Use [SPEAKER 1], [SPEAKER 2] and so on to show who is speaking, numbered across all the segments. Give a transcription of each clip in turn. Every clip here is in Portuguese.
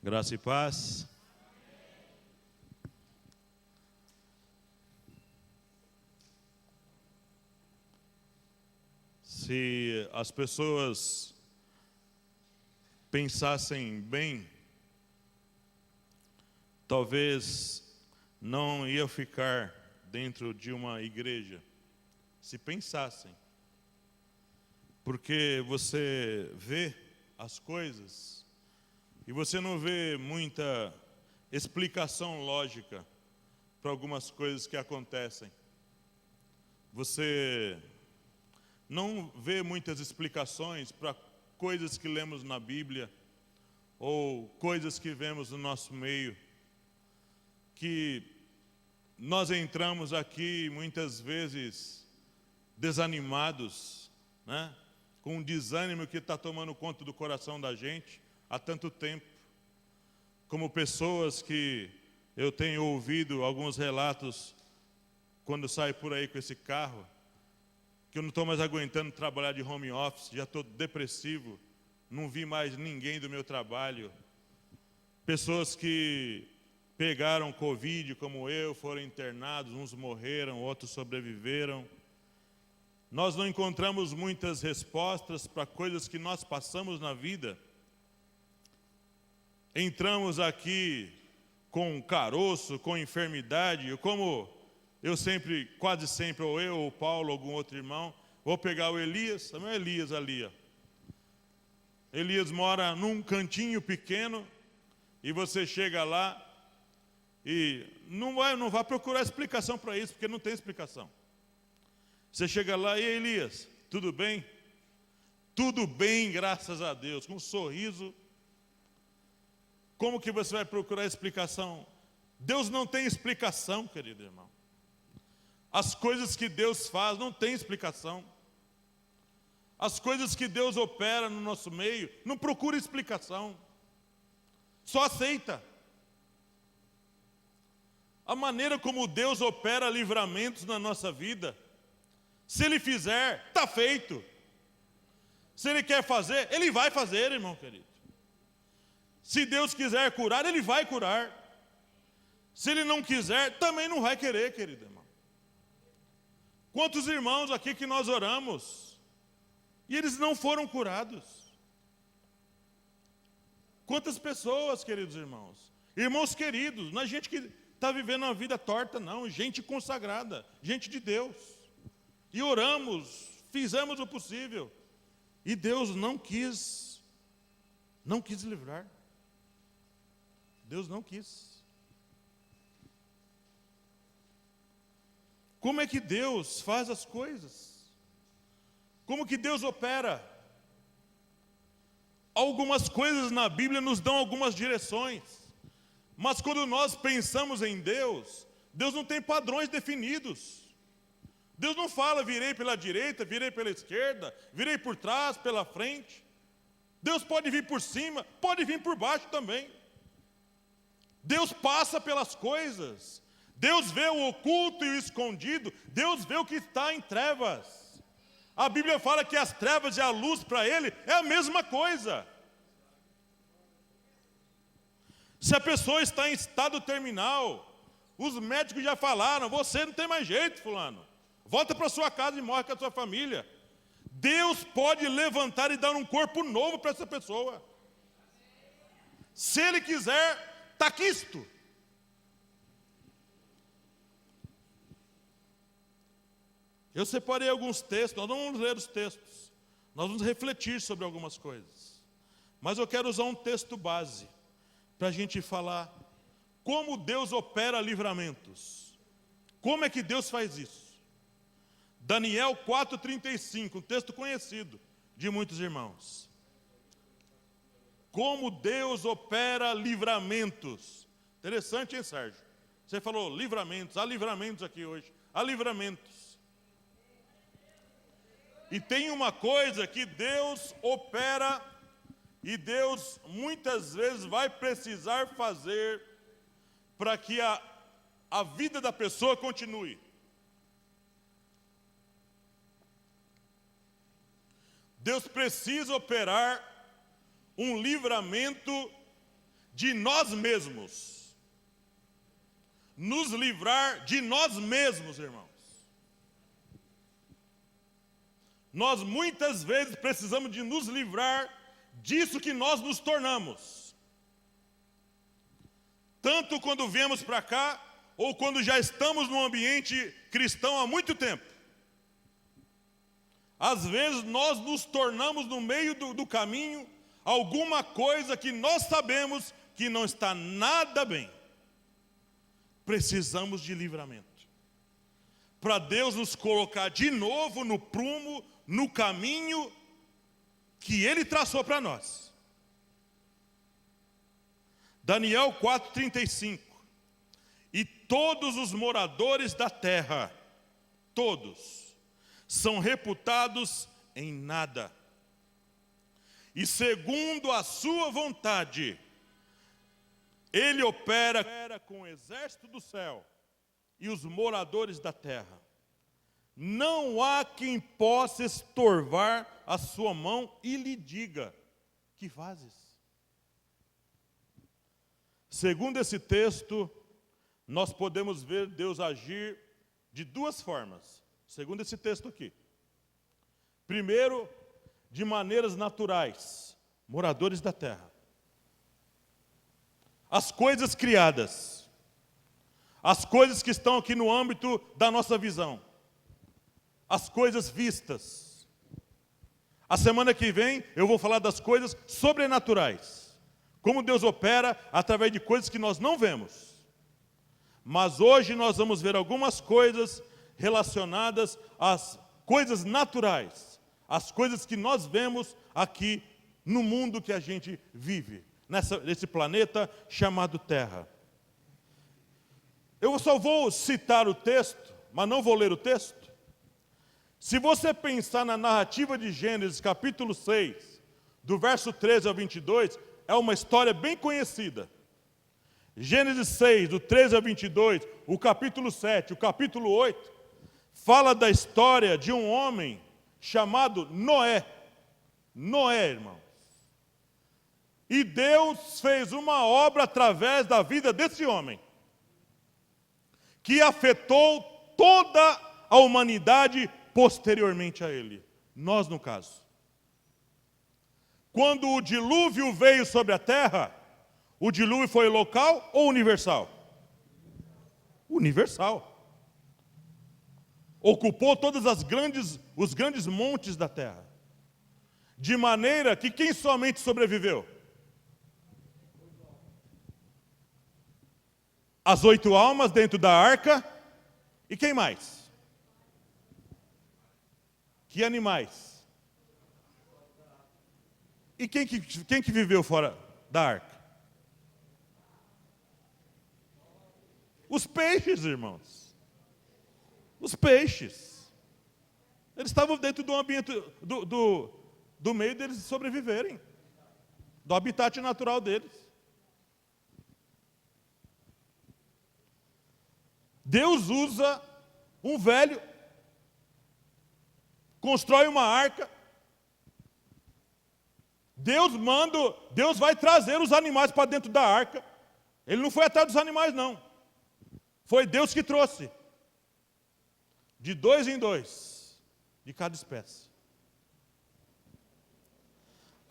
[SPEAKER 1] Graça e paz. Se as pessoas pensassem bem, talvez não ia ficar dentro de uma igreja. Se pensassem. Porque você vê as coisas e você não vê muita explicação lógica para algumas coisas que acontecem. Você não vê muitas explicações para coisas que lemos na Bíblia ou coisas que vemos no nosso meio, que nós entramos aqui muitas vezes desanimados, né? Com um desânimo que está tomando conta do coração da gente há tanto tempo. Como pessoas que eu tenho ouvido alguns relatos quando saio por aí com esse carro, que eu não estou mais aguentando trabalhar de home office, já estou depressivo, não vi mais ninguém do meu trabalho. Pessoas que pegaram Covid como eu, foram internados, uns morreram, outros sobreviveram. Nós não encontramos muitas respostas para coisas que nós passamos na vida. Entramos aqui com caroço, com enfermidade, como eu sempre, quase sempre, ou eu, ou o Paulo, algum outro irmão, vou pegar o Elias, também é Elias ali, ó. Elias mora num cantinho pequeno, e você chega lá, e não vai procurar explicação para isso, porque não tem explicação. Você chega lá, e Elias, tudo bem? Tudo bem, graças a Deus, com um sorriso. Como que você vai procurar explicação? Deus não tem explicação, querido irmão. As coisas que Deus faz não tem explicação. As coisas que Deus opera no nosso meio, não procura explicação. Só aceita. A maneira como Deus opera livramentos na nossa vida, se Ele fizer, está feito. Se Ele quer fazer, Ele vai fazer, irmão querido. Se Deus quiser curar, Ele vai curar. Se Ele não quiser, também não vai querer, querido irmão. Quantos irmãos aqui que nós oramos e eles não foram curados? Quantas pessoas, queridos irmãos? Irmãos queridos, não é gente que está vivendo uma vida torta, não. Gente consagrada, gente de Deus. E oramos, fizemos o possível. E Deus não quis livrar. Deus não quis. Como é que Deus faz as coisas? Como que Deus opera? Algumas coisas na Bíblia nos dão algumas direções. Mas quando nós pensamos em Deus, Deus não tem padrões definidos. Deus não fala, virei pela direita, virei pela esquerda, virei por trás, pela frente. Deus pode vir por cima, pode vir por baixo também. Deus passa pelas coisas. Deus vê o oculto e o escondido. Deus vê o que está em trevas. A Bíblia fala que as trevas e a luz para Ele é a mesma coisa. Se a pessoa está em estado terminal, os médicos já falaram, você não tem mais jeito, fulano. Volta para sua casa e morre com a sua família. Deus pode levantar e dar um corpo novo para essa pessoa. Se Ele quiser, está quisto. Eu separei alguns textos, nós não vamos ler os textos. Nós vamos refletir sobre algumas coisas. Mas eu quero usar um texto base para a gente falar como Deus opera livramentos. Como é que Deus faz isso? Daniel 4,35, um texto conhecido de muitos irmãos. Como Deus opera livramentos. Interessante, hein, Sérgio? Você falou livramentos, há livramentos aqui hoje. Há livramentos. E tem uma coisa que Deus opera e Deus muitas vezes vai precisar fazer para que a vida da pessoa continue. Deus precisa operar um livramento de nós mesmos. Nos livrar de nós mesmos, irmãos. Nós muitas vezes precisamos de nos livrar disso que nós nos tornamos. Tanto quando viemos para cá, ou quando já estamos num ambiente cristão há muito tempo. Às vezes nós nos tornamos no meio do caminho alguma coisa que nós sabemos que não está nada bem. Precisamos de livramento. Para Deus nos colocar de novo no prumo, no caminho que Ele traçou para nós. Daniel 4:35. E todos os moradores da terra, todos, são reputados em nada. E segundo a sua vontade, Ele opera com o exército do céu e os moradores da terra. Não há quem possa estorvar a sua mão e lhe diga: que fazes? Segundo esse texto, nós podemos ver Deus agir de duas formas, segundo esse texto aqui. Primeiro, de maneiras naturais, moradores da terra. As coisas criadas, as coisas que estão aqui no âmbito da nossa visão, as coisas vistas. A semana que vem eu vou falar das coisas sobrenaturais, como Deus opera através de coisas que nós não vemos. Mas hoje nós vamos ver algumas coisas relacionadas às coisas naturais, as coisas que nós vemos aqui no mundo que a gente vive, nesse planeta chamado Terra. Eu só vou citar o texto, mas não vou ler o texto. Se você pensar na narrativa de Gênesis, capítulo 6, do verso 13 ao 22, é uma história bem conhecida. Gênesis 6, do 13 ao 22, o capítulo 7, o capítulo 8, fala da história de um homem chamado Noé. Noé, irmãos. E Deus fez uma obra através da vida desse homem, que afetou toda a humanidade posteriormente a ele. Nós, no caso. Quando o dilúvio veio sobre a terra, o dilúvio foi local ou universal? Universal. Ocupou todos os grandes montes da terra. De maneira que quem somente sobreviveu? As 8 almas dentro da arca. E quem mais? Que animais? E quem que viveu fora da arca? Os peixes, irmãos. Os peixes. Eles estavam dentro do ambiente, do meio deles sobreviverem. Do habitat natural deles. Deus usa um velho, constrói uma arca. Deus vai trazer os animais para dentro da arca. Ele não foi atrás dos animais, não. Foi Deus que trouxe. De 2 em 2, de cada espécie.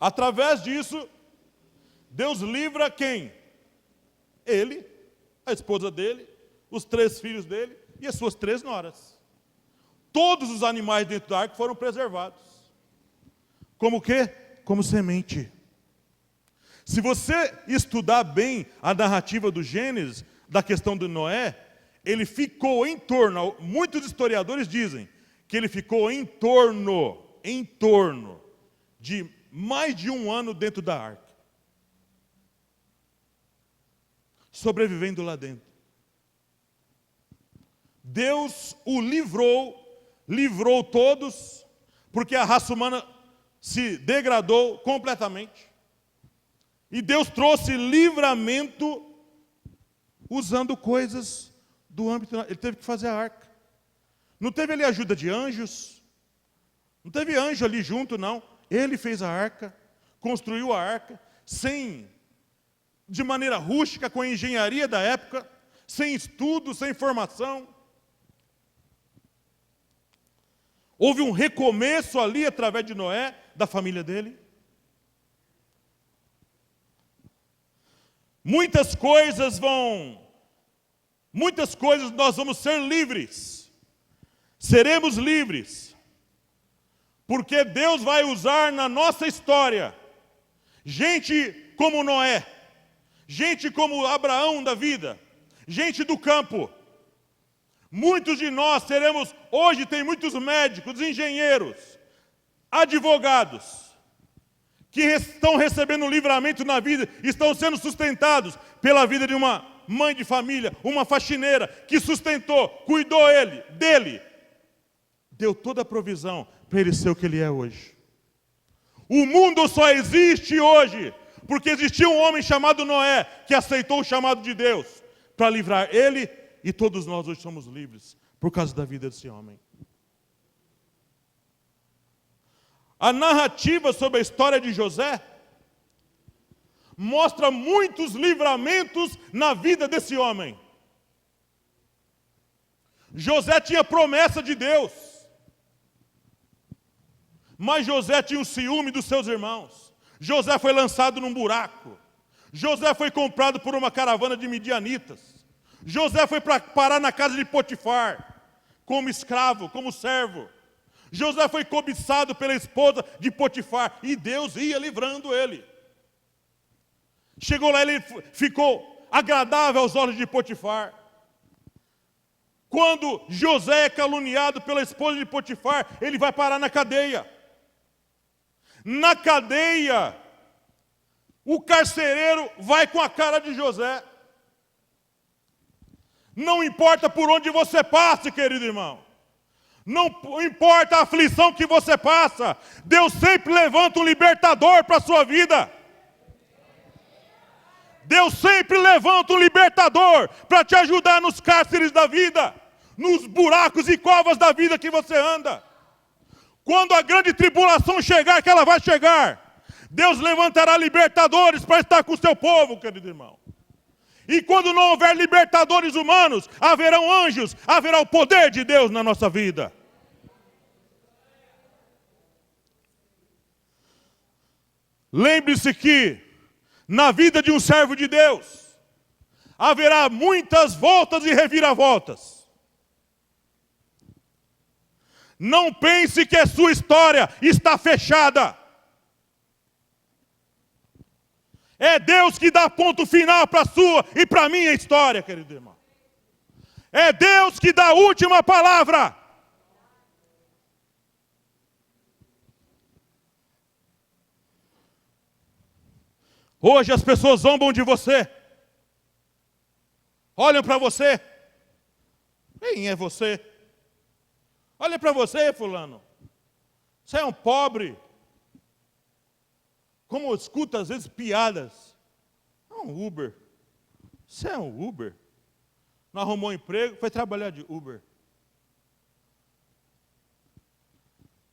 [SPEAKER 1] Através disso, Deus livra quem? Ele, a esposa dele, os 3 filhos dele e as suas 3 noras. Todos os animais dentro da arca foram preservados. Como o quê? Como semente. Se você estudar bem a narrativa do Gênesis, da questão do Noé, ele ficou em torno, muitos historiadores dizem, que ele ficou em torno de mais de 1 ano dentro da arca. Sobrevivendo lá dentro. Deus o livrou todos, porque a raça humana se degradou completamente. E Deus trouxe livramento usando coisas do âmbito. Ele teve que fazer a arca. Não teve ali ajuda de anjos. Não teve anjo ali junto, não. Ele fez a arca, construiu a arca, sem de maneira rústica, com a engenharia da época, sem estudo, sem formação. Houve um recomeço ali através de Noé, da família dele. Muitas coisas nós vamos ser livres. Seremos livres. Porque Deus vai usar na nossa história gente como Noé, gente como Abraão da vida, gente do campo. Muitos de nós seremos, hoje tem muitos médicos, engenheiros, advogados, que estão recebendo livramento na vida, estão sendo sustentados pela vida de uma mãe de família, uma faxineira, que sustentou, cuidou dele, deu toda a provisão para ele ser o que ele é hoje. O mundo só existe hoje porque existia um homem chamado Noé, que aceitou o chamado de Deus para livrar ele, e todos nós hoje somos livres por causa da vida desse homem. A narrativa sobre a história de José mostra muitos livramentos na vida desse homem. José tinha promessa de Deus, mas José tinha o ciúme dos seus irmãos. José foi lançado num buraco. José foi comprado por uma caravana de midianitas. José foi parar na casa de Potifar, como escravo, como servo. José foi cobiçado pela esposa de Potifar, e Deus ia livrando ele. Chegou lá, ele ficou agradável aos olhos de Potifar. Quando José é caluniado pela esposa de Potifar, ele vai parar na cadeia. Na cadeia, o carcereiro vai com a cara de José. Não importa por onde você passe, querido irmão. Não importa a aflição que você passa, Deus sempre levanta um libertador para a sua vida. Deus sempre levanta um libertador para te ajudar nos cárceres da vida, nos buracos e covas da vida que você anda. Quando a grande tribulação chegar, que ela vai chegar, Deus levantará libertadores para estar com o seu povo, querido irmão. E quando não houver libertadores humanos, haverão anjos, haverá o poder de Deus na nossa vida. Lembre-se que, na vida de um servo de Deus, haverá muitas voltas e reviravoltas. Não pense que a sua história está fechada. É Deus que dá ponto final para a sua e para a minha história, querido irmão. É Deus que dá a última palavra. Hoje as pessoas zombam de você. Olham para você. Quem é você? Olha para você, fulano. Você é um pobre. Como escuta às vezes piadas. É um Uber. Você é um Uber. Não arrumou emprego, foi trabalhar de Uber.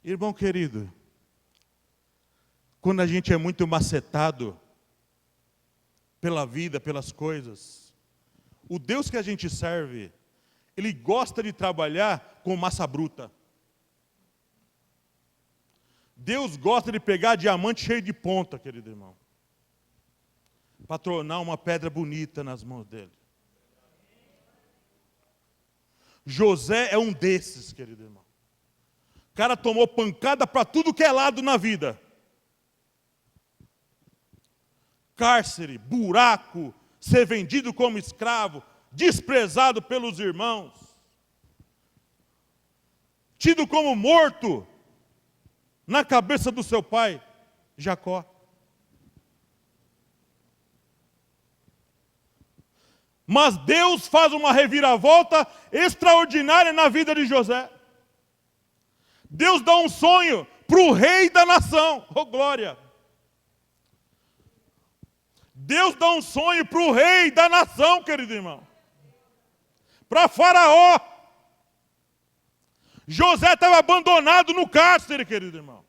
[SPEAKER 1] Irmão querido, quando a gente é muito macetado pela vida, pelas coisas, o Deus que a gente serve, Ele gosta de trabalhar com massa bruta. Deus gosta de pegar diamante cheio de ponta, querido irmão, para tornar uma pedra bonita nas mãos dele. José é um desses, querido irmão. O cara tomou pancada para tudo que é lado na vida. Cárcere, buraco, ser vendido como escravo, desprezado pelos irmãos, tido como morto na cabeça do seu pai, Jacó. Mas Deus faz uma reviravolta extraordinária na vida de José. Deus dá um sonho para o rei da nação. Oh, glória! Deus dá um sonho para o rei da nação, querido irmão. Para Faraó. José estava abandonado no cárcere, querido irmão.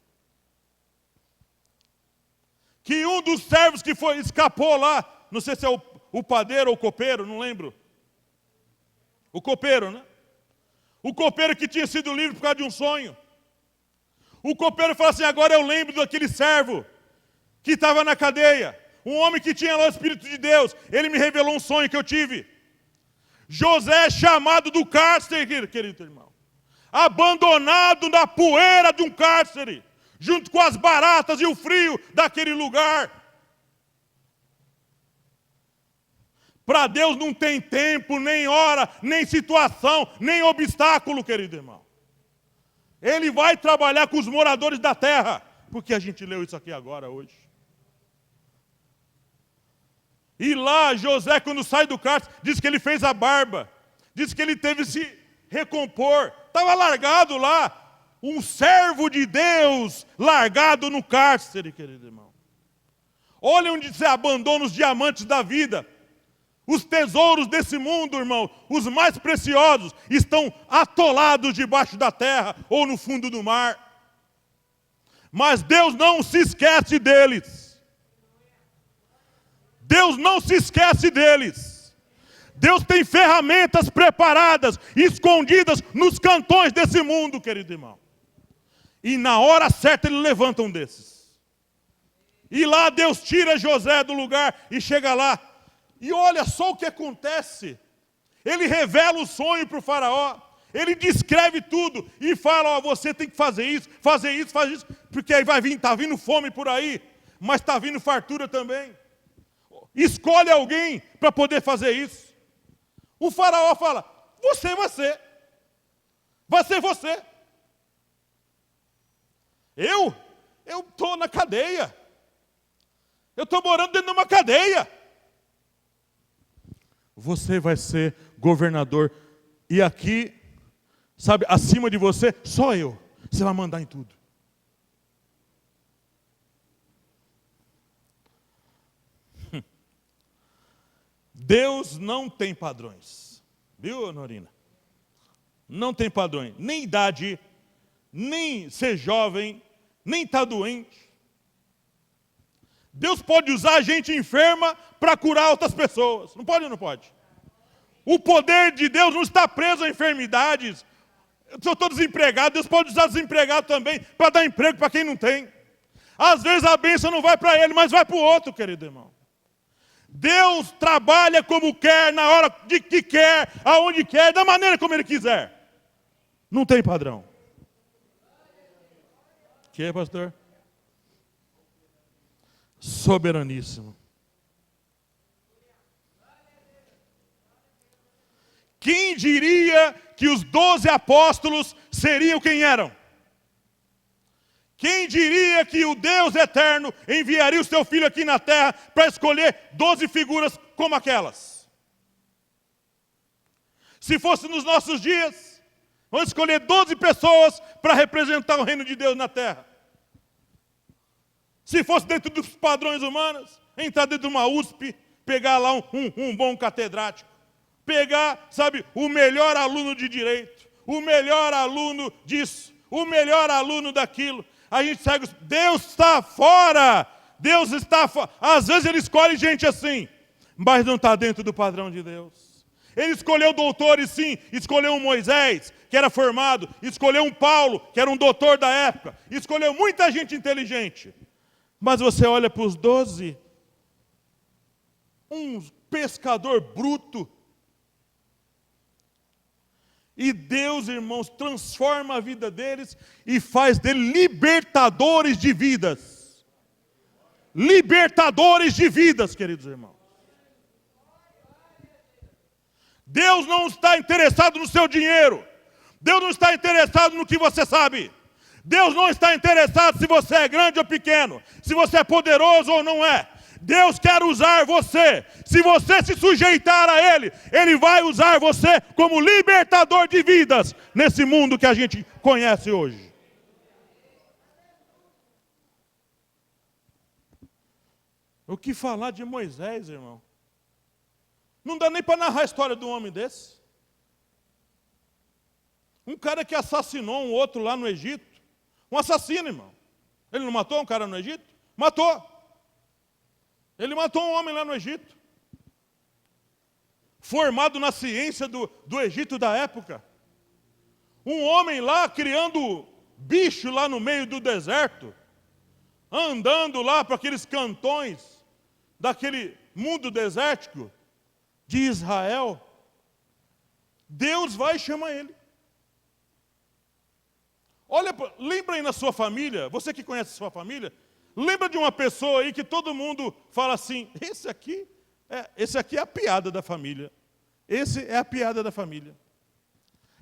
[SPEAKER 1] Que um dos servos que escapou lá, não sei se é o padeiro ou o copeiro, não lembro. O copeiro, né? O copeiro que tinha sido livre por causa de um sonho. O copeiro fala assim, agora eu lembro daquele servo que estava na cadeia. Um homem que tinha lá o Espírito de Deus. Ele me revelou um sonho que eu tive. José é chamado do cárcere, querido irmão. Abandonado na poeira de um cárcere. Junto com as baratas e o frio daquele lugar. Para Deus não tem tempo, nem hora, nem situação, nem obstáculo, querido irmão. Ele vai trabalhar com os moradores da terra. Porque a gente leu isso aqui agora, hoje. E lá, José, quando sai do cárcere, diz que ele fez a barba. Diz que ele teve que se recompor. Estava largado lá. Um servo de Deus largado no cárcere, querido irmão. Olha onde se abandona os diamantes da vida. Os tesouros desse mundo, irmão, os mais preciosos, estão atolados debaixo da terra ou no fundo do mar. Mas Deus não se esquece deles. Deus não se esquece deles. Deus tem ferramentas preparadas, escondidas nos cantões desse mundo, querido irmão. E na hora certa ele levanta um desses. E lá Deus tira José do lugar e chega lá. E olha só o que acontece. Ele revela o sonho para o faraó. Ele descreve tudo e fala, ó, você tem que fazer isso, porque aí vai vir, está vindo fome por aí, mas está vindo fartura também. Escolhe alguém para poder fazer isso. O faraó fala, você vai ser. Vai ser você. Eu estou na cadeia. Eu estou morando dentro de uma cadeia. Você vai ser governador. E aqui, sabe, acima de você, só eu. Você vai mandar em tudo. Deus não tem padrões. Viu, Norina? Não tem padrões. Nem idade, nem ser jovem, nem estar doente. Deus pode usar a gente enferma para curar outras pessoas. Não pode ou não pode? O poder de Deus não está preso a enfermidades. Se eu estou desempregado, Deus pode usar desempregado também para dar emprego para quem não tem. Às vezes a bênção não vai para ele, mas vai para o outro, querido irmão. Deus trabalha como quer, na hora de que quer, aonde quer, da maneira como Ele quiser. Não tem padrão. Que é, pastor? Soberaníssimo. Quem diria que os 12 apóstolos seriam quem eram? Quem diria que o Deus eterno enviaria o seu Filho aqui na terra para escolher 12 figuras como aquelas? Se fosse nos nossos dias, vamos escolher 12 pessoas para representar o reino de Deus na terra. Se fosse dentro dos padrões humanos, entrar dentro de uma USP, pegar lá um bom catedrático, pegar, sabe, o melhor aluno de direito, o melhor aluno disso, o melhor aluno daquilo. A gente segue, Deus está fora, Deus está fora. Às vezes Ele escolhe gente assim, mas não está dentro do padrão de Deus. Ele escolheu doutores sim, escolheu um Moisés, que era formado, escolheu um Paulo, que era um doutor da época, escolheu muita gente inteligente. Mas você olha para os 12, um pescador bruto. E Deus, irmãos, transforma a vida deles e faz deles libertadores de vidas. Libertadores de vidas, queridos irmãos. Deus não está interessado no seu dinheiro. Deus não está interessado no que você sabe. Deus não está interessado se você é grande ou pequeno, se você é poderoso ou não é. Deus quer usar você. Se você se sujeitar a Ele, Ele vai usar você como libertador de vidas nesse mundo que a gente conhece hoje. O que falar de Moisés, irmão? Não dá nem para narrar a história de um homem desse. Um cara que assassinou um outro lá no Egito. Um assassino, irmão. Ele não matou um cara no Egito? Matou. Ele matou um homem lá no Egito, formado na ciência do Egito da época. Um homem lá criando bicho lá no meio do deserto, andando lá para aqueles cantões daquele mundo desértico de Israel. Deus vai e chama ele. Olha, lembra aí na sua família, você que conhece a sua família, lembra de uma pessoa aí que todo mundo fala assim, esse aqui é a piada da família. Esse é a piada da família.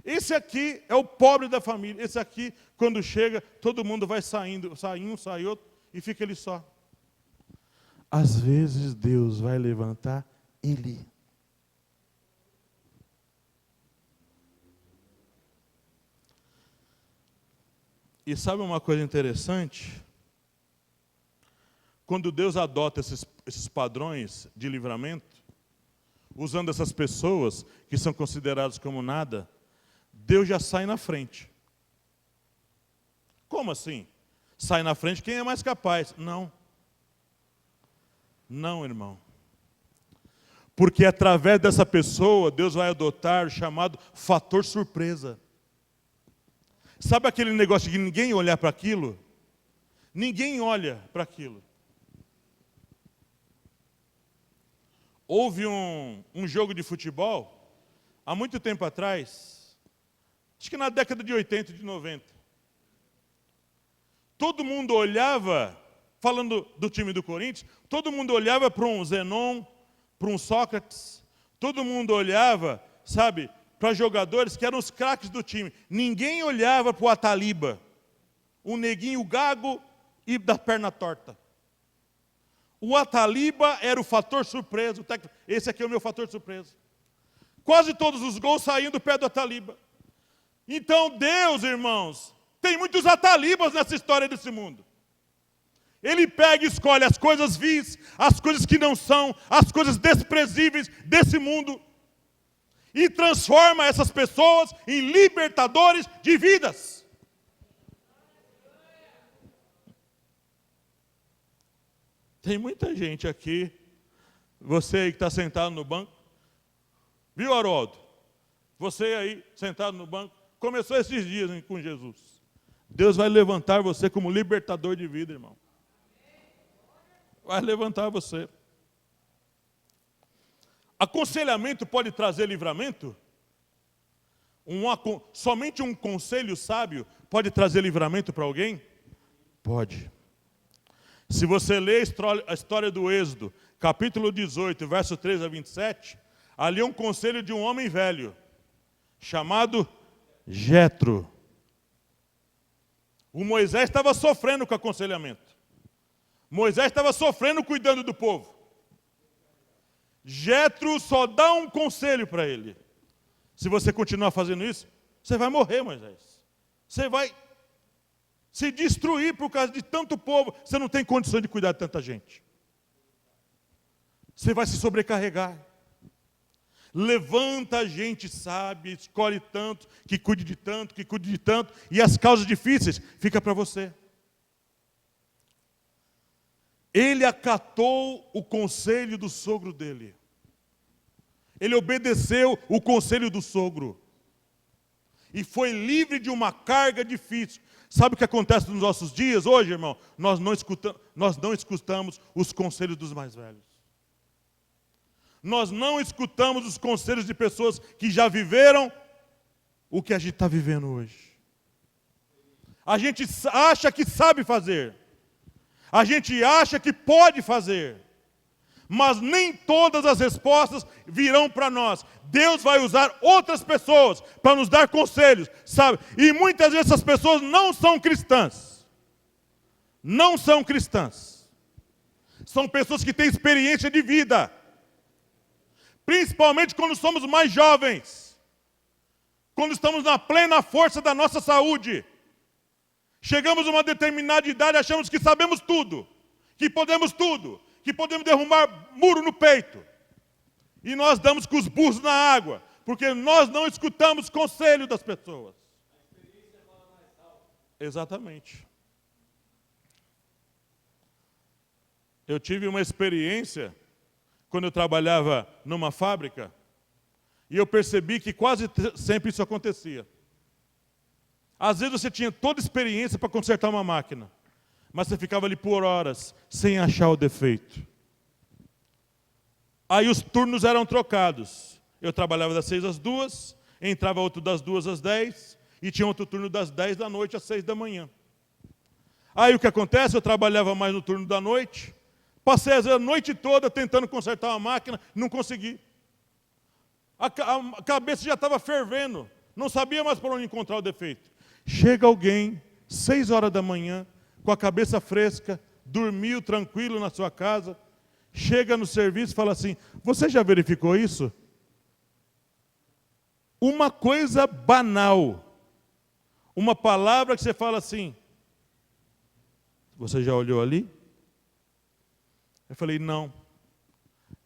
[SPEAKER 1] Esse aqui é o pobre da família. Esse aqui, quando chega, todo mundo vai saindo, sai um, sai outro, e fica ele só. Às vezes Deus vai levantar ele. E sabe uma coisa interessante? Quando Deus adota esses padrões de livramento, usando essas pessoas que são consideradas como nada, Deus já sai na frente. Como assim? Sai na frente quem é mais capaz? Não. Não, irmão. Porque através dessa pessoa, Deus vai adotar o chamado fator surpresa. Sabe aquele negócio de ninguém olhar para aquilo? Ninguém olha para aquilo. Houve um jogo de futebol, há muito tempo atrás, acho que na década de 80 e de 90. Todo mundo olhava, falando do time do Corinthians, todo mundo olhava para um Zenon, para um Sócrates, todo mundo olhava, sabe, para jogadores que eram os craques do time. Ninguém olhava para o Ataliba, um neguinho gago e da perna torta. O Ataliba era o fator surpresa. Esse aqui é o meu fator surpresa. Quase todos os gols saíam do pé do Ataliba. Então Deus, irmãos, tem muitos Atalibas nessa história desse mundo. Ele pega e escolhe as coisas vis, as coisas que não são, as coisas desprezíveis desse mundo, e transforma essas pessoas em libertadores de vidas. Tem muita gente aqui, você aí que está sentado no banco, viu, Haroldo? Você aí sentado no banco, começou esses dias com Jesus. Deus vai levantar você como libertador de vida, irmão. Vai levantar você. Aconselhamento pode trazer livramento? Somente um conselho sábio pode trazer livramento para alguém? Pode. Se você ler a história do Êxodo, capítulo 18, verso 13 a 27, ali é um conselho de um homem velho, chamado Jetro. O Moisés estava sofrendo com aconselhamento. Moisés estava sofrendo cuidando do povo. Jetro só dá um conselho para ele. Se você continuar fazendo isso, você vai morrer, Moisés. Você vai se destruir por causa de tanto povo. Você não tem condições de cuidar de tanta gente. Você vai se sobrecarregar. Levanta gente sábia, escolhe tanto, que cuide de tanto, que cuide de tanto, e as causas difíceis fica para você. Ele acatou o conselho do sogro dele. Ele obedeceu o conselho do sogro. E foi livre de uma carga difícil. Sabe o que acontece nos nossos dias hoje, irmão? Nós não escutamos os conselhos dos mais velhos. Nós não escutamos os conselhos de pessoas que já viveram o que a gente está vivendo hoje. A gente acha que sabe fazer. A gente acha que pode fazer. Mas nem todas as respostas virão para nós. Deus vai usar outras pessoas para nos dar conselhos, sabe? E muitas vezes essas pessoas não são cristãs. Não são cristãs. São pessoas que têm experiência de vida. Principalmente quando somos mais jovens. Quando estamos na plena força da nossa saúde. Chegamos a uma determinada idade e achamos que sabemos tudo. Que podemos tudo. Que podemos derrubar muro no peito. E nós damos com os burros na água. Porque nós não escutamos conselho das pessoas. A experiência fala mais alto. Exatamente. Eu tive uma experiência quando eu trabalhava numa fábrica e eu percebi que quase sempre isso acontecia. Às vezes você tinha toda a experiência para consertar uma máquina, mas você ficava ali por horas sem achar o defeito. Aí os turnos eram trocados. Eu trabalhava das 6 às 2, entrava outro das 2 às 10 e tinha outro turno das 10 da noite às 6 da manhã. Aí o que acontece? Eu trabalhava mais no turno da noite, passei às vezes a noite toda tentando consertar uma máquina, não consegui. A cabeça já estava fervendo, não sabia mais por onde encontrar o defeito. Chega alguém, 6 horas da manhã, com a cabeça fresca, dormiu tranquilo na sua casa, chega no serviço e fala assim: você já verificou isso? Uma coisa banal, uma palavra que você fala assim: você já olhou ali? Eu falei: não.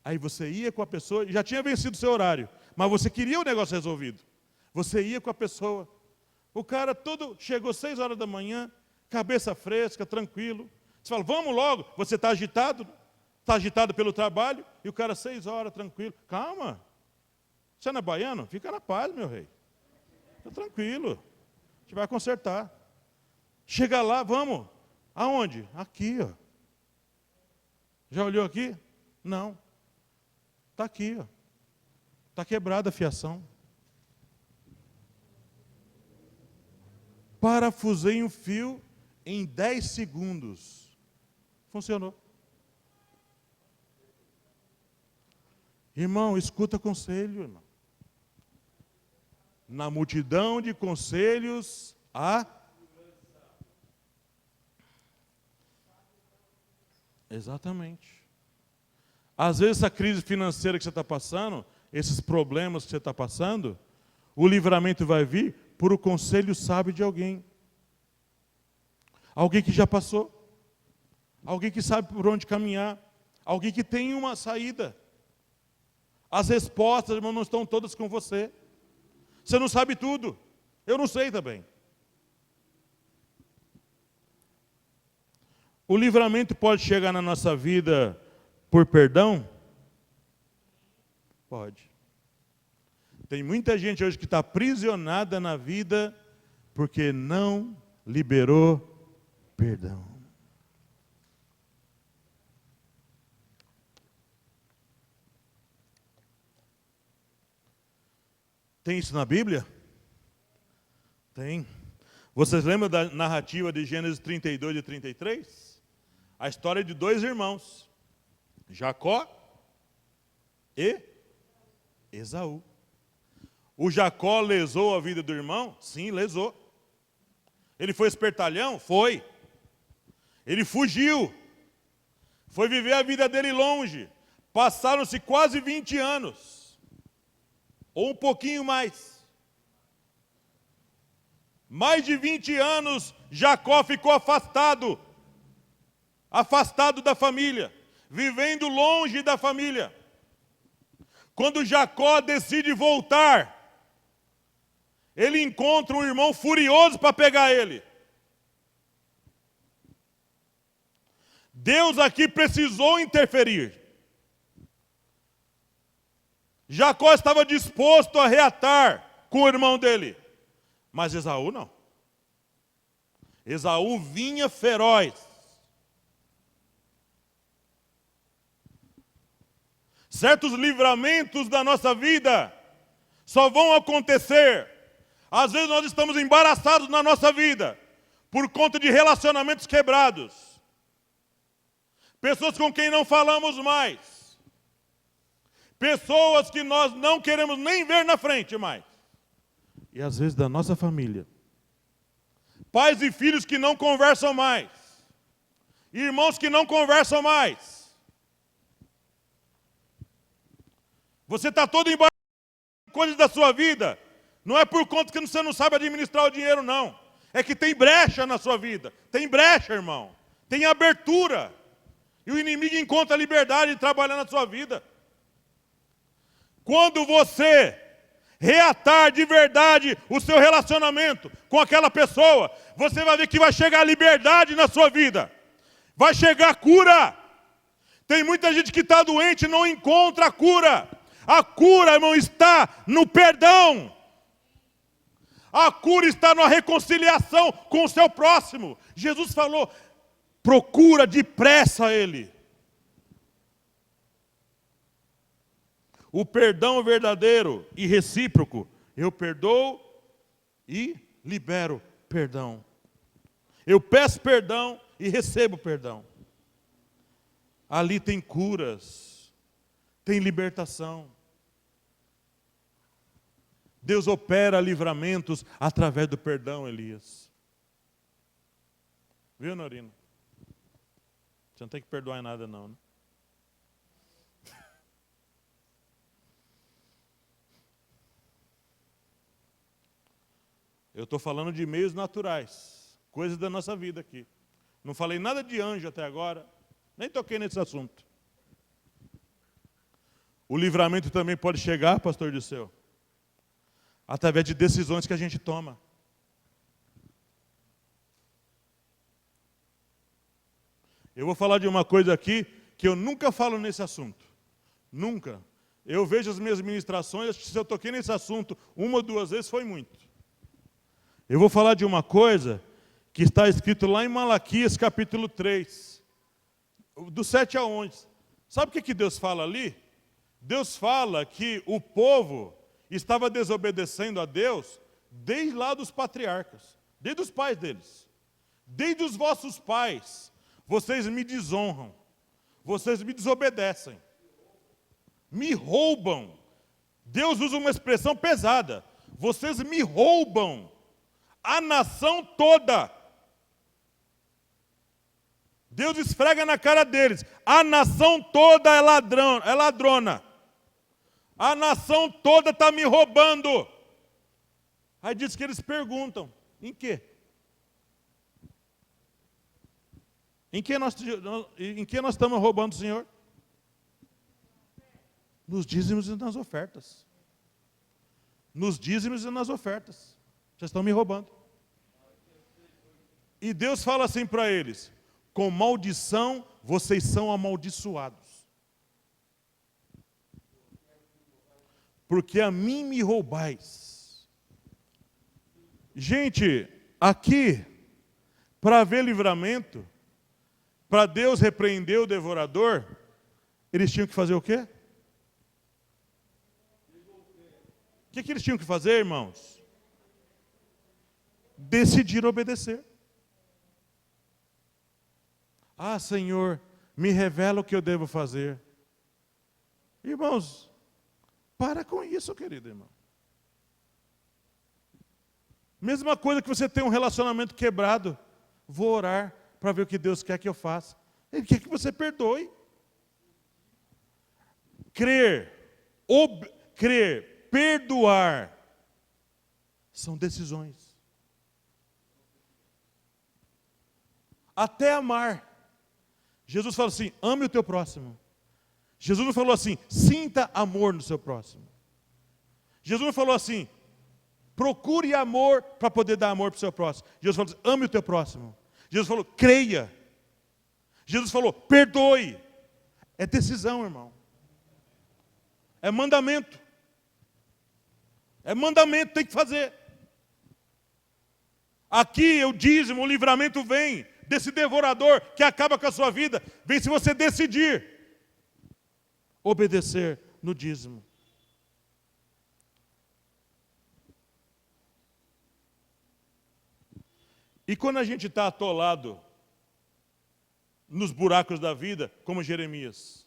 [SPEAKER 1] Aí você ia com a pessoa, já tinha vencido o seu horário, mas você queria o negócio resolvido. Você ia com a pessoa, o cara todo chegou 6 horas da manhã, cabeça fresca, tranquilo. Você fala: vamos logo. Você está agitado? Está agitado pelo trabalho? E o cara 6 horas, tranquilo. Calma. Você não é baiano? Fica na paz, meu rei. Fica tranquilo. A gente vai consertar. Chega lá, vamos. Aonde? Aqui, ó. Já olhou aqui? Não. Está aqui, ó. Está quebrada a fiação. Parafusei um fio em 10 segundos. Funcionou. Irmão, escuta conselho, irmão. Na multidão de conselhos, há... Exatamente. Às vezes essa crise financeira que você está passando, esses problemas que você está passando, o livramento vai vir por o conselho sábio de alguém. Alguém que já passou. Alguém que sabe por onde caminhar. Alguém que tem uma saída. As respostas, irmão, não estão todas com você. Você não sabe tudo. Eu não sei também. O livramento pode chegar na nossa vida por perdão? Pode. Tem muita gente hoje que está aprisionada na vida porque não liberou perdão. Tem isso na Bíblia? Tem. Vocês lembram da narrativa de Gênesis 32 e 33? A história de 2 irmãos, Jacó e Esaú. O Jacó lesou a vida do irmão? Sim, lesou. Ele foi espertalhão? Foi. Ele fugiu. Foi viver a vida dele longe. Passaram-se quase 20 anos. Ou um pouquinho mais. Mais de 20 anos, Jacó ficou afastado. Afastado da família. Vivendo longe da família. Quando Jacó decide voltar, ele encontra um irmão furioso para pegar ele. Deus aqui precisou interferir. Jacó estava disposto a reatar com o irmão dele. Mas Esaú não. Esaú vinha feroz. Certos livramentos da nossa vida só vão acontecer. Às vezes nós estamos embaraçados na nossa vida por conta de relacionamentos quebrados. Pessoas com quem não falamos mais. Pessoas que nós não queremos nem ver na frente mais. E às vezes da nossa família. Pais e filhos que não conversam mais. Irmãos que não conversam mais. Você está todo embaixo de coisas da sua vida. Não é por conta que você não sabe administrar o dinheiro, não. É que tem brecha na sua vida. Tem brecha, irmão. Tem abertura. E o inimigo encontra a liberdade de trabalhar na sua vida. Quando você reatar de verdade o seu relacionamento com aquela pessoa, você vai ver que vai chegar a liberdade na sua vida. Vai chegar a cura. Tem muita gente que está doente e não encontra a cura. A cura, irmão, está no perdão. A cura está na reconciliação com o seu próximo. Jesus falou, procura depressa ele. O perdão verdadeiro e recíproco. Eu perdoo e libero perdão. Eu peço perdão e recebo perdão. Ali tem curas, tem libertação. Deus opera livramentos através do perdão, Elias. Viu, Norino? Você não tem que perdoar em nada, não, né? Eu estou falando de meios naturais, coisas da nossa vida aqui. Não falei nada de anjo até agora, nem toquei nesse assunto. O livramento também pode chegar, pastor Disseu, através de decisões que a gente toma. Eu vou falar de uma coisa aqui que eu nunca falo nesse assunto. Nunca. Eu vejo as minhas ministrações, se eu toquei nesse assunto uma ou duas vezes, foi muito. Eu vou falar de uma coisa que está escrito lá em Malaquias, capítulo 3, do 7 a 11. Sabe o que Deus fala ali? Deus fala que o povo estava desobedecendo a Deus desde lá dos patriarcas, desde os pais deles. Desde os vossos pais, vocês me desonram, vocês me desobedecem, me roubam. Deus usa uma expressão pesada. Vocês me roubam. A nação toda. Deus esfrega na cara deles. A nação toda é ladrona. A nação toda está me roubando. Aí diz que eles perguntam, em quê? Em que nós estamos roubando o Senhor? Nos dízimos e nas ofertas. Nos dízimos e nas ofertas. Vocês estão me roubando. E Deus fala assim para eles, com maldição vocês são amaldiçoados. Porque a mim me roubais. Gente, aqui, para haver livramento, para Deus repreender o devorador, eles tinham que fazer o quê? O que eles tinham que fazer, irmãos? Decidir obedecer. Ah, Senhor, me revela o que eu devo fazer. Irmãos, para com isso, querido irmão. Mesma coisa que você tem um relacionamento quebrado. Vou orar para ver o que Deus quer que eu faça. Ele quer que você perdoe. Crer, perdoar, são decisões. Até amar. Jesus fala assim, ame o teu próximo. Jesus não falou assim, sinta amor no seu próximo. Jesus não falou assim, procure amor para poder dar amor para o seu próximo. Jesus falou assim, ame o teu próximo. Jesus falou, creia. Jesus falou, perdoe. É decisão, irmão. É mandamento. É mandamento, tem que fazer. Aqui o dízimo, o livramento vem desse devorador que acaba com a sua vida. Vem se você decidir obedecer no dízimo. E quando a gente está atolado nos buracos da vida, como Jeremias,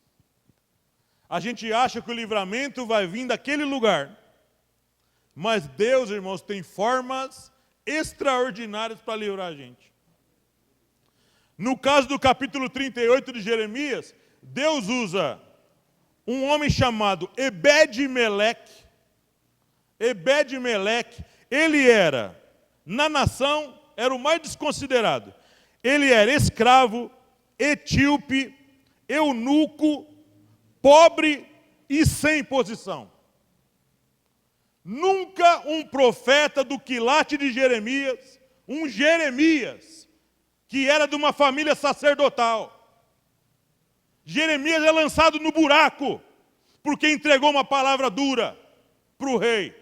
[SPEAKER 1] a gente acha que o livramento vai vir daquele lugar. Mas Deus, irmãos, tem formas extraordinárias para livrar a gente. No caso do capítulo 38 de Jeremias, Deus usa um homem chamado Ebed-Meleque. Ebed-Meleque, ele era, na nação, era o mais desconsiderado. Ele era escravo, etíope, eunuco, pobre e sem posição. Nunca um profeta do quilate de Jeremias, um Jeremias, que era de uma família sacerdotal, Jeremias é lançado no buraco, porque entregou uma palavra dura para o rei.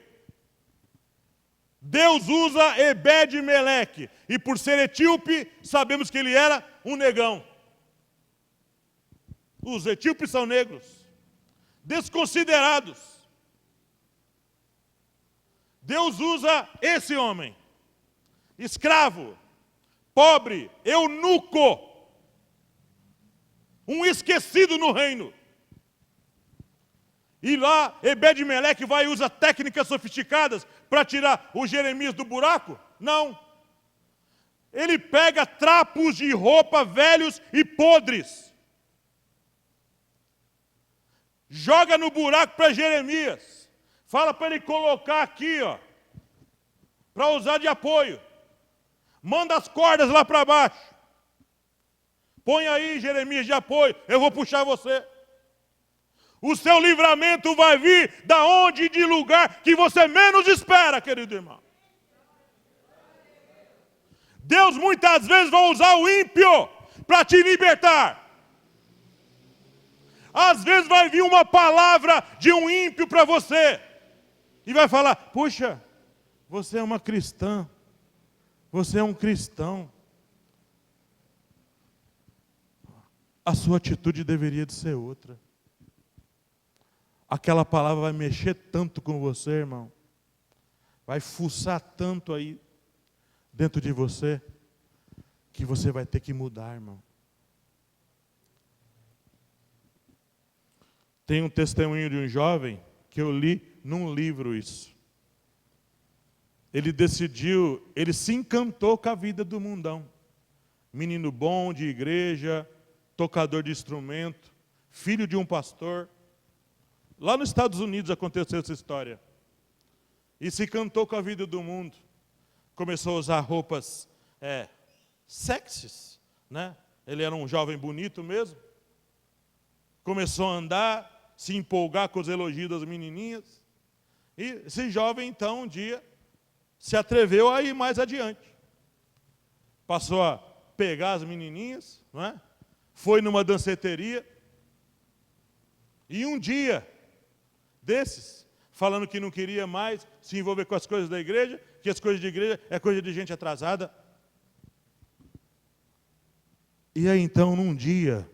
[SPEAKER 1] Deus usa Ebed-Meleque, e por ser etíope, sabemos que ele era um negão. Os etíopes são negros, desconsiderados. Deus usa esse homem, escravo, pobre, eunuco, um esquecido no reino. E lá, Ebed-Meleque vai e usa técnicas sofisticadas para tirar o Jeremias do buraco? Não. Ele pega trapos de roupa velhos e podres, joga no buraco para Jeremias, fala para ele colocar aqui, ó, para usar de apoio. Manda as cordas lá para baixo. Põe aí, Jeremias, de apoio, eu vou puxar você. O seu livramento vai vir da onde e de lugar que você menos espera, querido irmão. Deus muitas vezes vai usar o ímpio para te libertar. Às vezes vai vir uma palavra de um ímpio para você. E vai falar, puxa, você é uma cristã. Você é um cristão. A sua atitude deveria de ser outra. Aquela palavra vai mexer tanto com você, irmão. Vai fuçar tanto aí dentro de você, que você vai ter que mudar, irmão. Tem um testemunho de um jovem que eu li num livro isso. Ele decidiu, ele se encantou com a vida do mundão. Menino bom de igreja, tocador de instrumento, filho de um pastor. Lá nos Estados Unidos aconteceu essa história. E se encantou com a vida do mundo. Começou a usar roupas sexys, né? Ele era um jovem bonito mesmo. Começou a andar, se empolgar com os elogios das menininhas. E esse jovem, então, um dia, se atreveu a ir mais adiante. Passou a pegar as menininhas, não é? Foi numa danceteria. E um dia desses, falando que não queria mais se envolver com as coisas da igreja, que as coisas de igreja é coisa de gente atrasada. E aí então, num dia,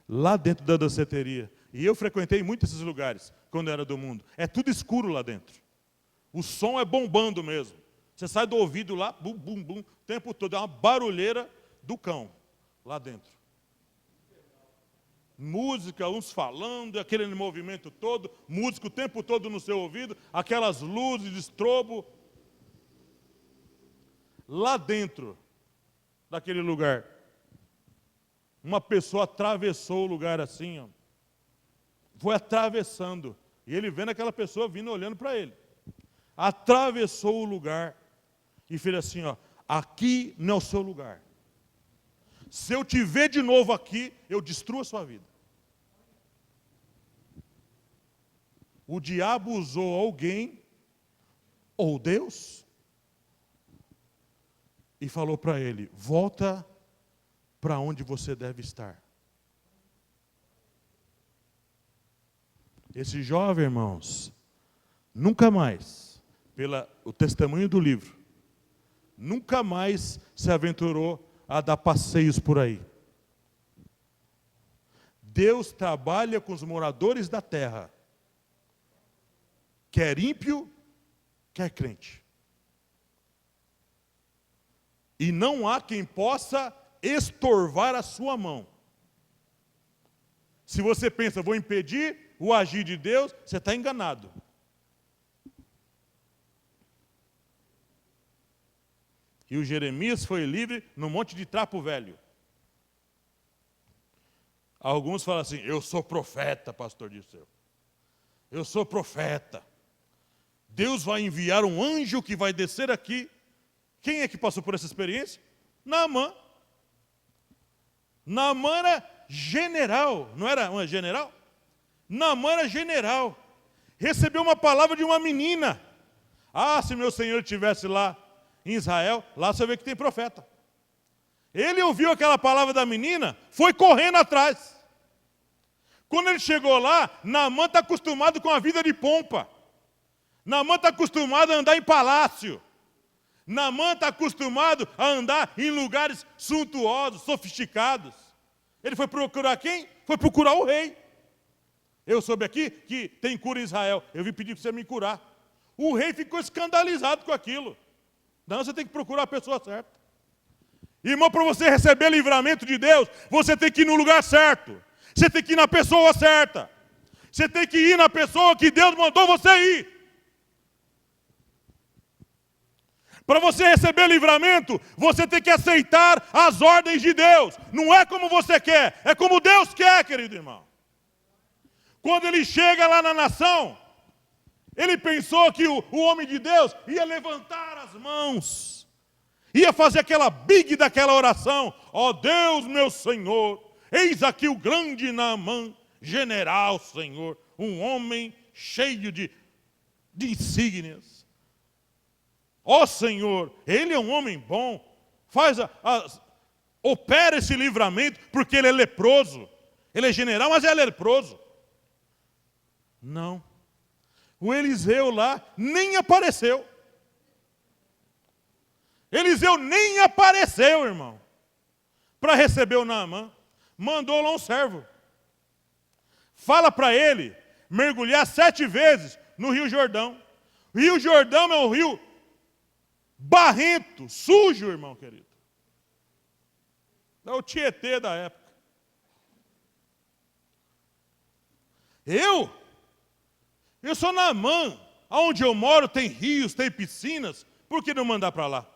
[SPEAKER 1] lá dentro da danceteria, e eu frequentei muito esses lugares, quando eu era do mundo, é tudo escuro lá dentro. O som é bombando mesmo. Você sai do ouvido lá, bum, bum, bum, o tempo todo, é uma barulheira do cão, lá dentro. Música, uns falando, aquele movimento todo, música o tempo todo no seu ouvido, aquelas luzes de estrobo. Lá dentro daquele lugar, uma pessoa atravessou o lugar assim, ó. Foi atravessando, e ele vendo aquela pessoa vindo olhando para ele. Atravessou o lugar e fez assim, ó, aqui não é o seu lugar. Se eu te ver de novo aqui, eu destruo a sua vida. O diabo usou alguém, ou Deus, e falou para ele, volta para onde você deve estar. Esse jovem, irmãos, nunca mais, pelo testemunho do livro, nunca mais se aventurou a dar passeios por aí. Deus trabalha com os moradores da terra, quer ímpio, quer crente. E não há quem possa estorvar a sua mão. Se você pensa, vou impedir o agir de Deus, você está enganado. E o Jeremias foi livre num monte de trapo velho. Alguns falam assim, eu sou profeta, pastor Dirceu. Eu sou profeta. Deus vai enviar um anjo que vai descer aqui. Quem é que passou por essa experiência? Naamã. Naamã era general, não era uma general? Naamã era general. Recebeu uma palavra de uma menina. Ah, se meu senhor estivesse lá em Israel, lá você vê que tem profeta. Ele ouviu aquela palavra da menina, foi correndo atrás. Quando ele chegou lá, Naamã está acostumado com a vida de pompa. Naamã está acostumado a andar em palácio. Naamã está acostumado a andar em lugares suntuosos, sofisticados. Ele foi procurar quem? Foi procurar o rei. Eu soube aqui que tem cura em Israel. Eu vim pedir para você me curar. O rei ficou escandalizado com aquilo. Não, você tem que procurar a pessoa certa. Irmão, para você receber livramento de Deus, você tem que ir no lugar certo. Você tem que ir na pessoa certa. Você tem que ir na pessoa que Deus mandou você ir. Para você receber livramento, você tem que aceitar as ordens de Deus. Não é como você quer, é como Deus quer, querido irmão. Quando ele chega lá na nação, ele pensou que o homem de Deus ia levantar as mãos, ia fazer aquela big daquela oração. Ó Deus, meu Senhor, eis aqui o grande Naamã, general, Senhor, um homem cheio de insígnias. Ó Senhor, ele é um homem bom, opera esse livramento, porque ele é leproso. Ele é general, mas é leproso. Não. O Eliseu lá nem apareceu. Eliseu nem apareceu, irmão, para receber o Naamã. Mandou lá um servo. Fala para ele mergulhar 7 vezes no Rio Jordão. O Rio Jordão é um rio barrento, sujo, irmão querido. É o Tietê da época. Eu sou Naamã. Onde eu moro tem rios, tem piscinas. Por que não mandar para lá?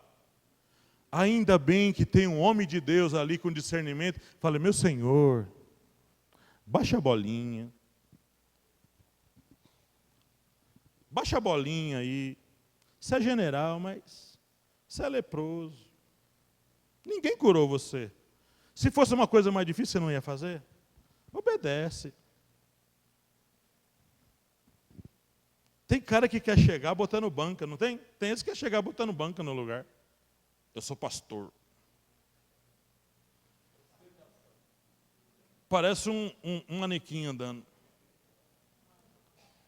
[SPEAKER 1] Ainda bem que tem um homem de Deus ali com discernimento. Fala, meu Senhor, baixa a bolinha. Baixa a bolinha aí. Você é general, mas você é leproso. Ninguém curou você. Se fosse uma coisa mais difícil, você não ia fazer? Obedece. Tem cara que quer chegar botando banca, não tem? Tem esse que quer chegar botando banca no lugar. Eu sou pastor. Parece um manequim andando.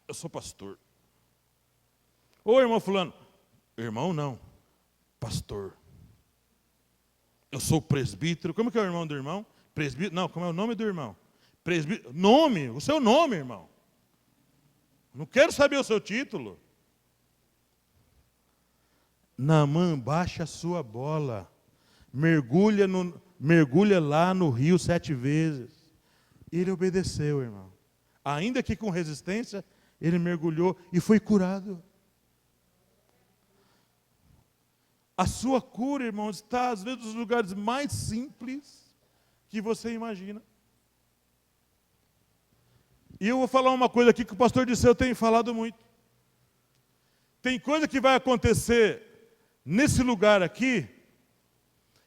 [SPEAKER 1] Eu sou pastor. Ô irmão fulano. Irmão não. Pastor. Eu sou presbítero. Como que é o irmão do irmão? Presbítero. Não, como é o nome do irmão? Presbítero. Nome, o seu nome, irmão. Não quero saber o seu título. Naamã, baixa a sua bola. Mergulha lá no rio 7 vezes. Ele obedeceu, irmão. Ainda que com resistência, ele mergulhou e foi curado. A sua cura, irmão, está às vezes nos lugares mais simples que você imagina. E eu vou falar uma coisa aqui que o pastor Disseu tem falado muito. Tem coisa que vai acontecer nesse lugar aqui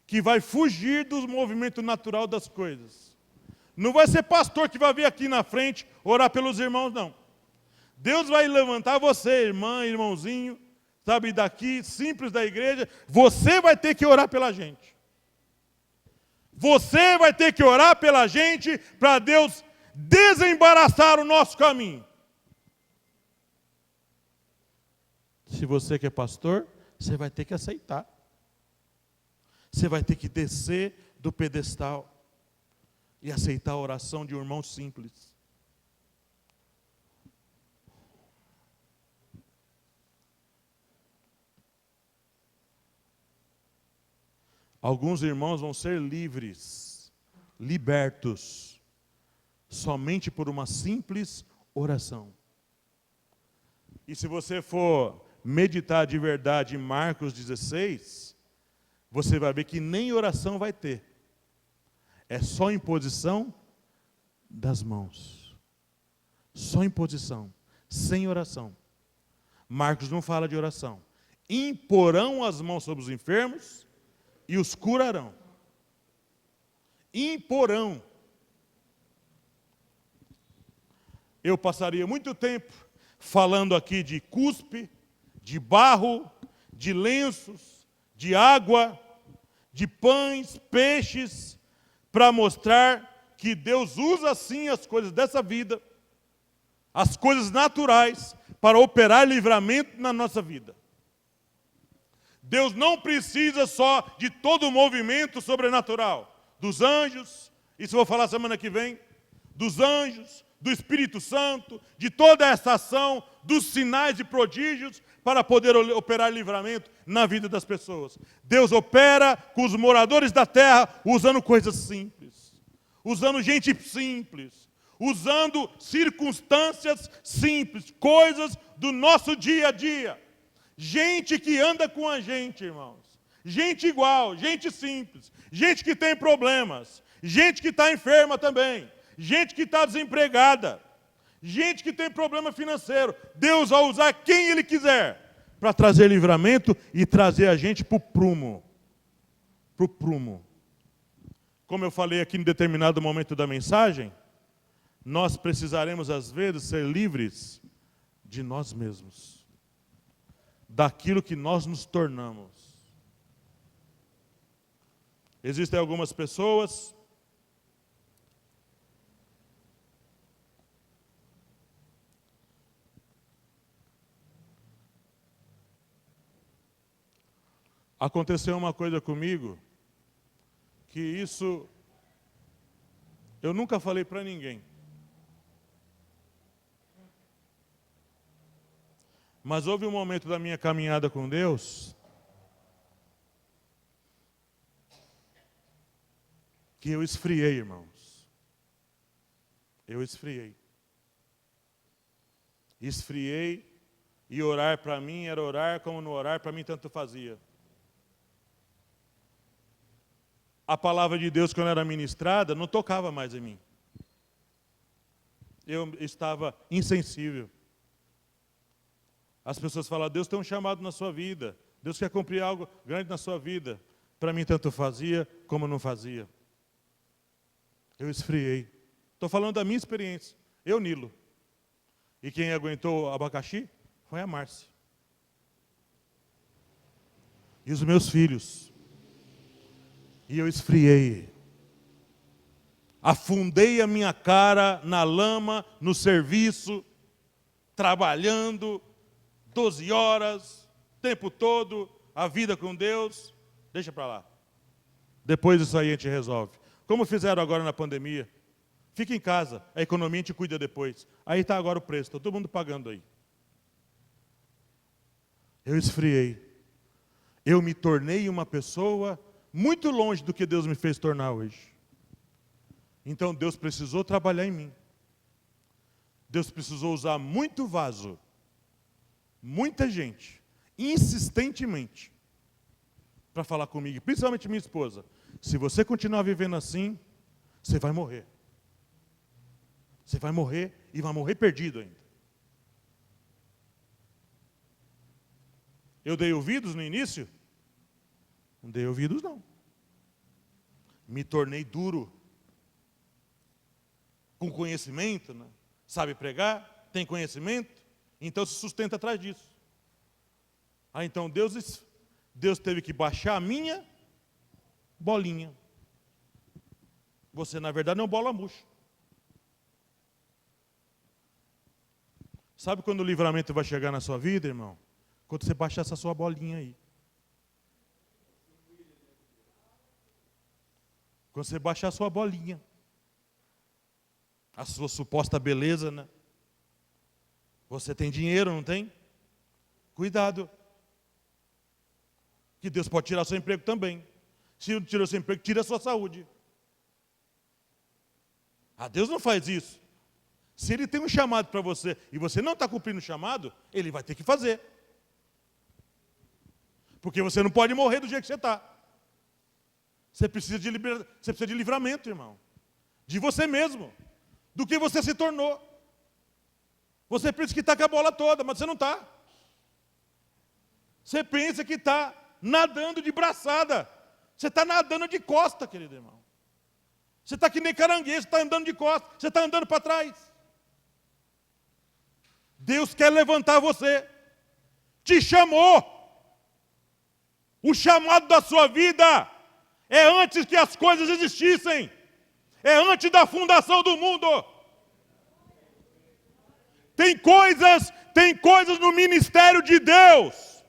[SPEAKER 1] que vai fugir do movimento natural das coisas. Não vai ser pastor que vai vir aqui na frente orar pelos irmãos, não. Deus vai levantar você, irmã, irmãozinho, sabe, daqui, simples da igreja. Você vai ter que orar pela gente. Você vai ter que orar pela gente para Deus desembaraçar o nosso caminho. Se você que é pastor, você vai ter que aceitar. Você vai ter que descer do pedestal e aceitar a oração de um irmão simples. Alguns irmãos vão ser livres, libertos, somente por uma simples oração. E se você for meditar de verdade em Marcos 16, você vai ver que nem oração vai ter. É só imposição das mãos. Só imposição, sem oração. Marcos não fala de oração. Imporão as mãos sobre os enfermos e os curarão. Imporão. Eu passaria muito tempo falando aqui de cuspe, de barro, de lenços, de água, de pães, peixes, para mostrar que Deus usa sim as coisas dessa vida, as coisas naturais, para operar livramento na nossa vida. Deus não precisa só de todo o movimento sobrenatural, dos anjos, isso eu vou falar semana que vem, dos anjos, do Espírito Santo, de toda essa ação, dos sinais e prodígios, para poder operar livramento na vida das pessoas. Deus opera com os moradores da terra, usando coisas simples, usando gente simples, usando circunstâncias simples, coisas do nosso dia a dia. Gente que anda com a gente, irmãos. Gente igual, gente simples, gente que tem problemas, gente que está enferma também, gente que está desempregada, gente que tem problema financeiro. Deus vai usar quem Ele quiser para trazer livramento e trazer a gente para o prumo. Para o prumo. Como eu falei aqui em determinado momento da mensagem, nós precisaremos às vezes ser livres de nós mesmos, daquilo que nós nos tornamos. Existem algumas pessoas aconteceu uma coisa comigo que isso eu nunca falei para ninguém. Mas houve um momento da minha caminhada com Deus que eu esfriei, irmãos. Eu esfriei. Esfriei, e orar para mim era orar, como no orar para mim tanto fazia. A palavra de Deus, quando era ministrada, não tocava mais em mim. Eu estava insensível. As pessoas falam, Deus tem um chamado na sua vida, Deus quer cumprir algo grande na sua vida. Para mim, tanto fazia como não fazia. Eu esfriei. Estou falando da minha experiência. Eu, Nilo. E quem aguentou o abacaxi foi a Márcia. E os meus filhos. E eu esfriei. Afundei a minha cara na lama, no serviço, trabalhando 12 horas, o tempo todo, a vida com Deus. Deixa para lá. Depois disso aí a gente resolve. Como fizeram agora na pandemia. Fica em casa, a economia a gente cuida depois. Aí está agora o preço, está todo mundo pagando aí. Eu esfriei. Eu me tornei uma pessoa muito longe do que Deus me fez tornar hoje. Então Deus precisou trabalhar em mim. Deus precisou usar muito vaso, muita gente, insistentemente, para falar comigo, principalmente minha esposa. Se você continuar vivendo assim, você vai morrer. Você vai morrer e vai morrer perdido ainda. Eu dei ouvidos no início? Não dei ouvidos, não. Me tornei duro. Com conhecimento, né? Sabe pregar, tem conhecimento, então se sustenta atrás disso. Então Deus teve que baixar a minha bolinha. Você, na verdade, é um bola murcha. Sabe quando o livramento vai chegar na sua vida, irmão? Quando você baixar essa sua bolinha aí. Quando você baixar a sua bolinha. A sua suposta beleza, né? Você tem dinheiro, não tem? Cuidado. Que Deus pode tirar seu emprego também. Se não tirou seu emprego, tira a sua saúde. Deus não faz isso. Se Ele tem um chamado para você e você não está cumprindo o chamado, Ele vai ter que fazer. Porque você não pode morrer do jeito que você está. Você precisa de livramento, irmão. De você mesmo. Do que você se tornou. Você pensa que está com a bola toda, mas você não está. Você pensa que está nadando de braçada. Você está nadando de costa, querido irmão. Você está que nem caranguejo, você está andando de costa, você está andando para trás. Deus quer levantar você. Te chamou. O chamado da sua vida é antes que as coisas existissem. É antes da fundação do mundo. Tem coisas no ministério de Deus.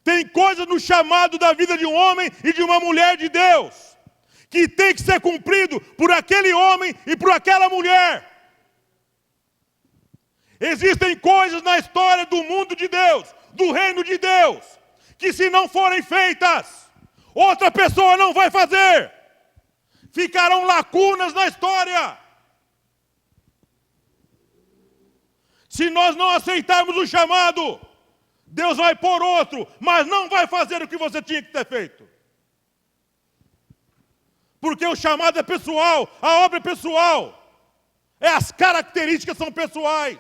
[SPEAKER 1] Tem coisas no chamado da vida de um homem e de uma mulher de Deus, que tem que ser cumprido por aquele homem e por aquela mulher. Existem coisas na história do mundo de Deus, do reino de Deus, que se não forem feitas, outra pessoa não vai fazer. Ficarão lacunas na história. Se nós não aceitarmos o chamado, Deus vai pôr outro, mas não vai fazer o que você tinha que ter feito. Porque o chamado é pessoal, a obra é pessoal. As características são pessoais.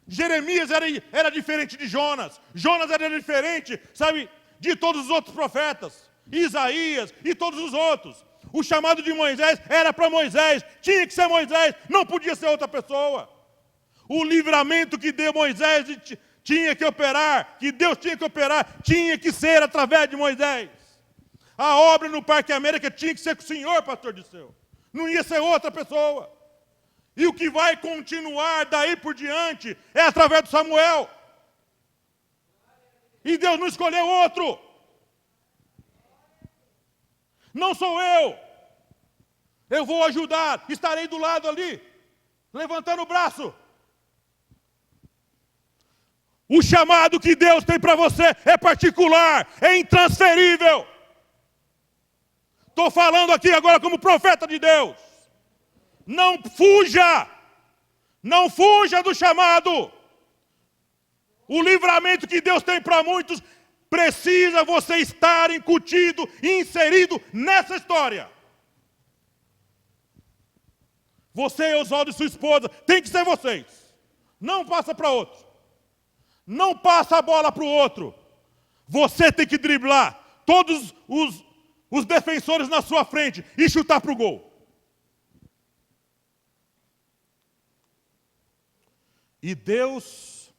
[SPEAKER 1] Jeremias era diferente de Jonas. Jonas era diferente, sabe, de todos os outros profetas. Isaías e todos os outros. O chamado de Moisés era para Moisés. Tinha que ser Moisés, não podia ser outra pessoa. O livramento que deu Moisés tinha que operar, que Deus tinha que operar, tinha que ser através de Moisés. A obra no Parque América tinha que ser com o Senhor, pastor Disseu. Não ia ser outra pessoa. E o que vai continuar daí por diante é através do Samuel. E Deus não escolheu outro. Não sou eu. Eu vou ajudar, estarei do lado ali, levantando o braço. O chamado que Deus tem para você é particular, é intransferível. Estou falando aqui agora como profeta de Deus. Não fuja! Não fuja do chamado! O livramento que Deus tem para muitos, precisa você estar incutido, inserido nessa história. Você, Oswaldo e sua esposa, tem que ser vocês. Não passa para outro. Não passa a bola para o outro. Você tem que driblar todos os defensores na sua frente e chutar para o gol. E Deus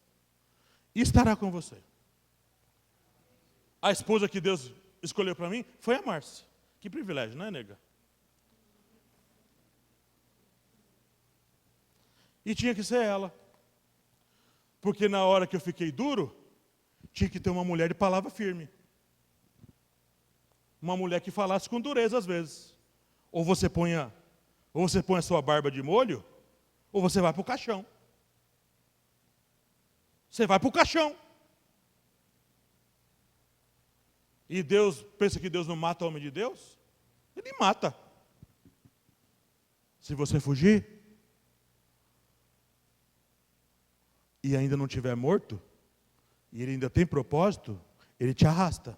[SPEAKER 1] estará com você. A esposa que Deus escolheu para mim foi a Márcia. Que privilégio, não é, nega? E tinha que ser ela. Porque na hora que eu fiquei duro, tinha que ter uma mulher de palavra firme. Uma mulher que falasse com dureza às vezes. Ou você põe a sua barba de molho, ou você vai para o caixão. Você vai para o caixão. E Deus, pensa que Deus não mata o homem de Deus? Ele mata. Se você fugir, e ainda não estiver morto, e ele ainda tem propósito, ele te arrasta.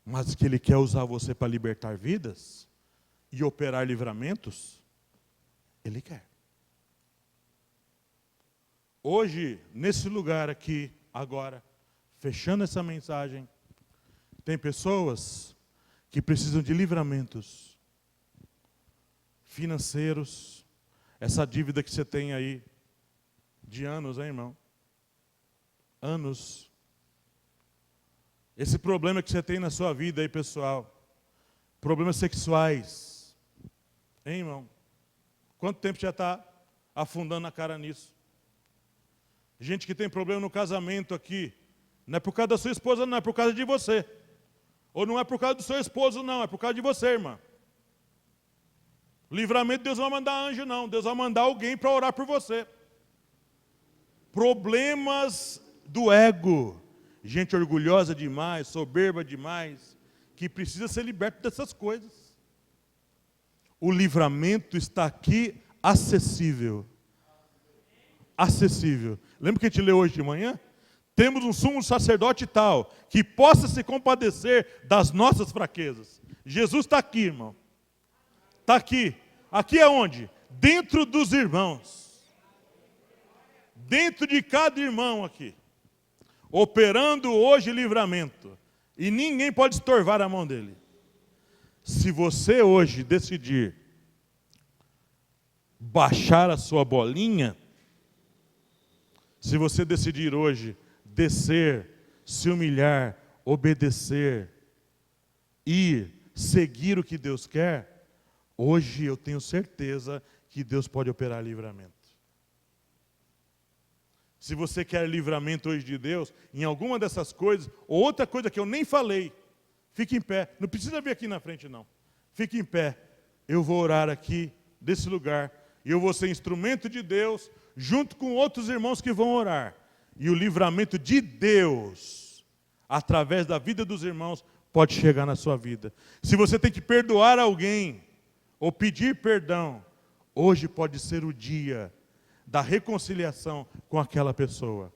[SPEAKER 1] Mas que ele quer usar você para libertar vidas e operar livramentos, ele quer. Hoje, nesse lugar aqui, agora, fechando essa mensagem, tem pessoas que precisam de livramentos financeiros. Essa dívida que você tem aí, de anos, hein, irmão? Anos. Esse problema que você tem na sua vida aí, pessoal. Problemas sexuais. Hein, irmão? Quanto tempo já está afundando a cara nisso? Gente que tem problema no casamento aqui. Não é por causa da sua esposa, não. É por causa de você. Ou não é por causa do seu esposo, não. É por causa de você, irmã. Livramento, Deus não vai mandar anjo, não. Deus vai mandar alguém para orar por você. Problemas do ego. Gente orgulhosa demais, soberba demais, que precisa ser liberto dessas coisas. O livramento está aqui acessível. Acessível. Lembra que a gente leu hoje de manhã? Temos um sumo sacerdote tal, que possa se compadecer das nossas fraquezas. Jesus está aqui, irmão. Está aqui. Aqui é onde? Dentro dos irmãos. Dentro de cada irmão aqui. Operando hoje livramento. E ninguém pode estorvar a mão dele. Se você hoje decidir baixar a sua bolinha, se você decidir hoje descer, se humilhar, obedecer, ir, seguir o que Deus quer, hoje eu tenho certeza que Deus pode operar livramento. Se você quer livramento hoje de Deus, em alguma dessas coisas, ou outra coisa que eu nem falei, fique em pé. Não precisa vir aqui na frente, não. Fique em pé. Eu vou orar aqui, desse lugar, e eu vou ser instrumento de Deus, junto com outros irmãos que vão orar. E o livramento de Deus, através da vida dos irmãos, pode chegar na sua vida. Se você tem que perdoar alguém, ou pedir perdão, hoje pode ser o dia da reconciliação com aquela pessoa.